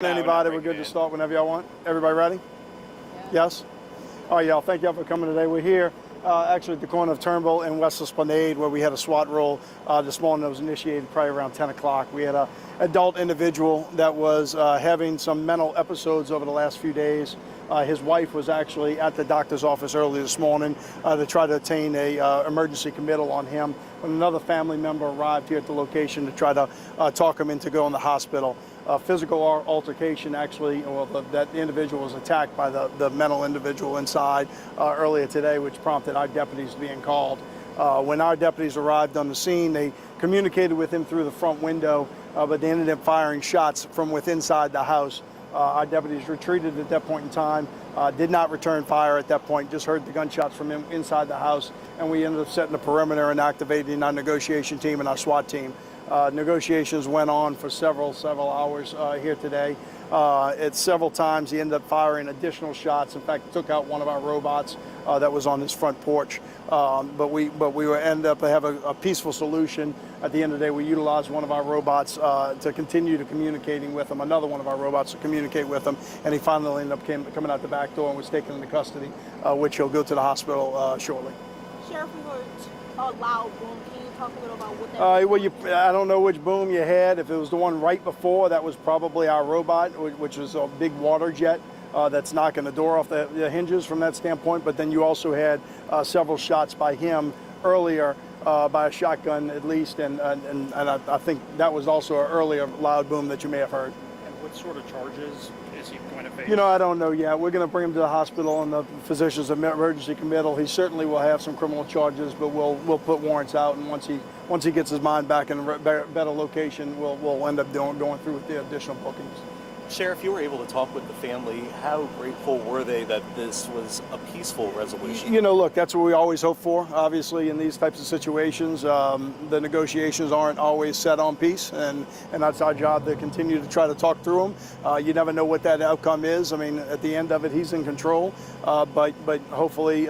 Anybody, we're good to start whenever y'all want. Everybody ready? Yeah. Yes? All right, y'all, thank y'all for coming today. We're here actually at the corner of Turnbull and West Esplanade, where we had a SWAT roll this morning that was initiated probably around 10 o'clock. We had an adult individual that was having some mental episodes over the last few days. His wife was actually at the doctor's office early this morning to try to obtain a emergency committal on him. When another family member arrived here at the location to try to talk him into going to the hospital. Physical altercation, actually, well, that individual was attacked by the mental individual inside earlier today, which prompted our deputies being called. When our deputies arrived on the scene, they communicated with him through the front window, but they ended up firing shots from within inside the house. Our deputies retreated at that point in time, did not return fire at that point, just heard the gunshots from him inside the house, and we ended up setting a perimeter and activating our negotiation team and our SWAT team. Negotiations went on for several hours here today. At several times he ended up firing additional shots. In fact, took out one of our robots that was on his front porch. But we ended up having a peaceful solution. At the end of the day, we utilized one of our robots to continue to communicating with him, another one of our robots to communicate with him, and he finally ended up coming out the back door and was taken into custody, which he'll go to the hospital shortly. Sheriff, we heard a loud boom. Can you talk a little about what that well, I don't know which boom you had. If it was the one right before, that was probably our robot, which was a big water jet that's knocking the door off the hinges from that standpoint. But then you also had several shots by him earlier by a shotgun at least, and I think that was also an earlier loud boom that you may have heard. And what sort of charges is he going to face? You know, I don't know yet. We're going to bring him to the hospital and the physician's emergency committal. He certainly will have some criminal charges, but we'll put warrants out, and once he gets his mind back in a better location, we'll end up going through with the additional bookings. Sheriff, you were able to talk with the family. How grateful were they that this was a peaceful resolution? You know, look, that's what we always hope for. Obviously, in these types of situations, the negotiations aren't always set on peace, and that's our job to continue to try to talk through them. You never know what that outcome is. I mean, at the end of it, he's in control, but hopefully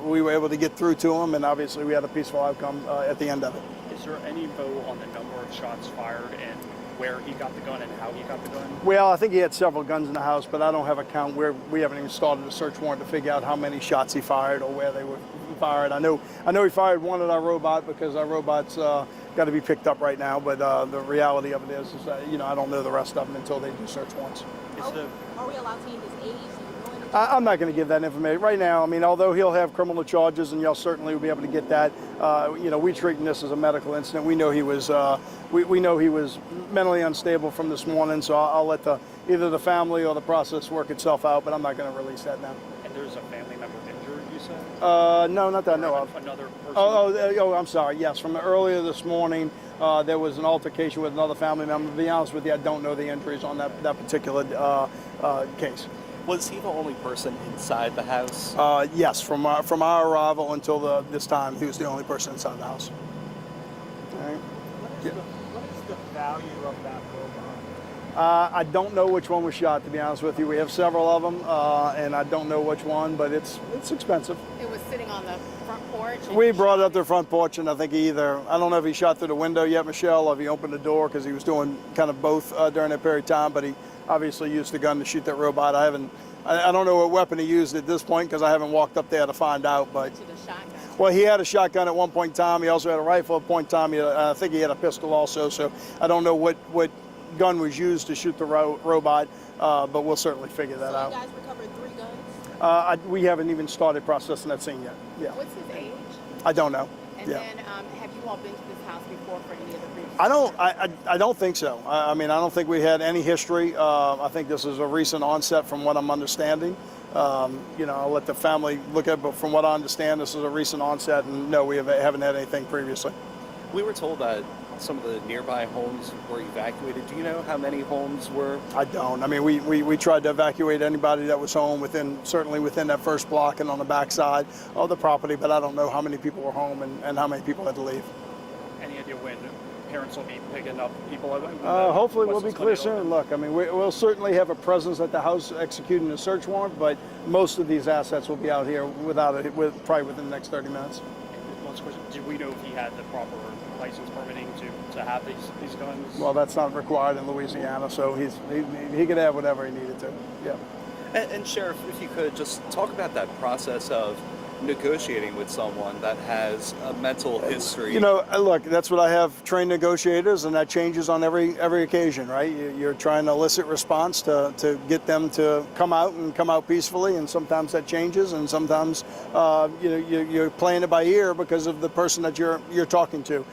we were able to get through to him, and obviously we had a peaceful outcome at the end of it. Is there any info on the number of shots fired and where he got the gun and how he got the gun? Well, I think he had several guns in the house, but I don't have a count. We haven't even started a search warrant to figure out how many shots he fired or where they were fired. I know he fired one at our robot because our robot's got to be picked up right now. But the reality of it is that I don't know the rest of them until they do search warrants. Are we allowed to name his age? I'm not going to give that information right now. I mean, although he'll have criminal charges, and y'all certainly will be able to get that. We treating this as a medical incident. We know he was we know he was mentally unstable from this morning. So I'll let either the family or the process work itself out. But I'm not going to release that now. And there's a family member injured, you said? No, not that I know of. Another person? Oh, I'm sorry. Yes, from earlier this morning, there was an altercation with another family member. To be honest with you, I don't know the injuries on that particular case. Was he the only person inside the house? Yes, from our arrival until this time, he was the only person inside the house. All right. What is the value of that robot? I don't know which one was shot, to be honest with you. We have several of them, and I don't know which one, but it's expensive. It was sitting on the front porch? We brought it up to the front porch, and I think I don't know if he shot through the window yet, Michelle, or if he opened the door, because he was doing kind of both during that period of time, but he obviously used the gun to shoot that robot. I don't know what weapon he used at this point because I haven't walked up there to find out. But well, he had a shotgun at one point in time. He also had a rifle at one point in time. I think he had a pistol also. So I don't know what gun was used to shoot the robot, but we'll certainly figure that out. You guys recovered 3 guns? We haven't even started processing that scene yet. Yeah. What's his age? I don't know. And then have you all been to this house before for any of the previous? I don't think so. I mean, I don't think we had any history. I think this is a recent onset from what I'm understanding. I'll let the family look at it, but from what I understand, this is a recent onset, and no, we haven't had anything previously. We were told that some of the nearby homes were evacuated. Do you know how many homes were? I don't. I mean, we tried to evacuate anybody that was home certainly within that first block and on the back side of the property, but I don't know how many people were home and how many people had to leave. Any idea when parents will be picking up people? Hopefully we'll be clear soon. Look, I mean, we'll certainly have a presence at the house executing a search warrant, but most of these assets will be out here probably within the next 30 minutes. Last question, do we know if he had the proper license permitting to to have these guns? Well, that's not required in Louisiana, so he could have whatever he needed to. Yeah. And Sheriff, if you could just talk about that process of negotiating with someone that has a mental history. You know, look, that's what I have trained negotiators, and that changes on every occasion, right? You're trying to elicit response to get them to come out peacefully, and sometimes that changes, and sometimes you're playing it by ear because of the person that you're talking to.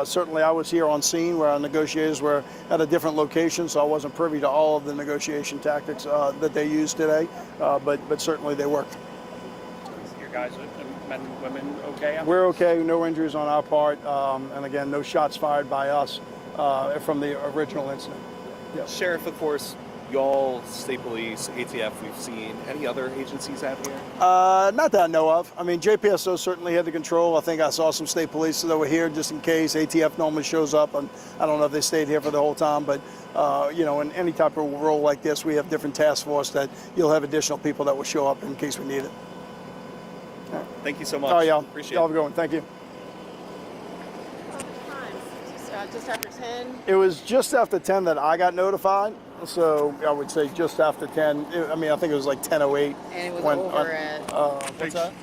Certainly, I was here on scene where our negotiators were at a different location, so I wasn't privy to all of the negotiation tactics that they used today, but certainly they worked. Guys, men and women, okay? We're okay. No injuries on our part, and again, no shots fired by us from the original incident. Yes. Sheriff, of course, y'all, state police, ATF, we've seen. Any other agencies out here? Not that I know of. I mean, JPSO certainly had the control. I think I saw some state police that were here just in case. ATF normally shows up, and I don't know if they stayed here for the whole time, but in any type of role like this, we have different task force that you'll have additional people that will show up in case we need it. Thank you so much. Oh, yeah. Appreciate Y'all it. have a good one. Thank you. Just after 10? It was just after 10 that I got notified, so I would say just after 10. I think it was like 10:08. And it was when, over at... what's that?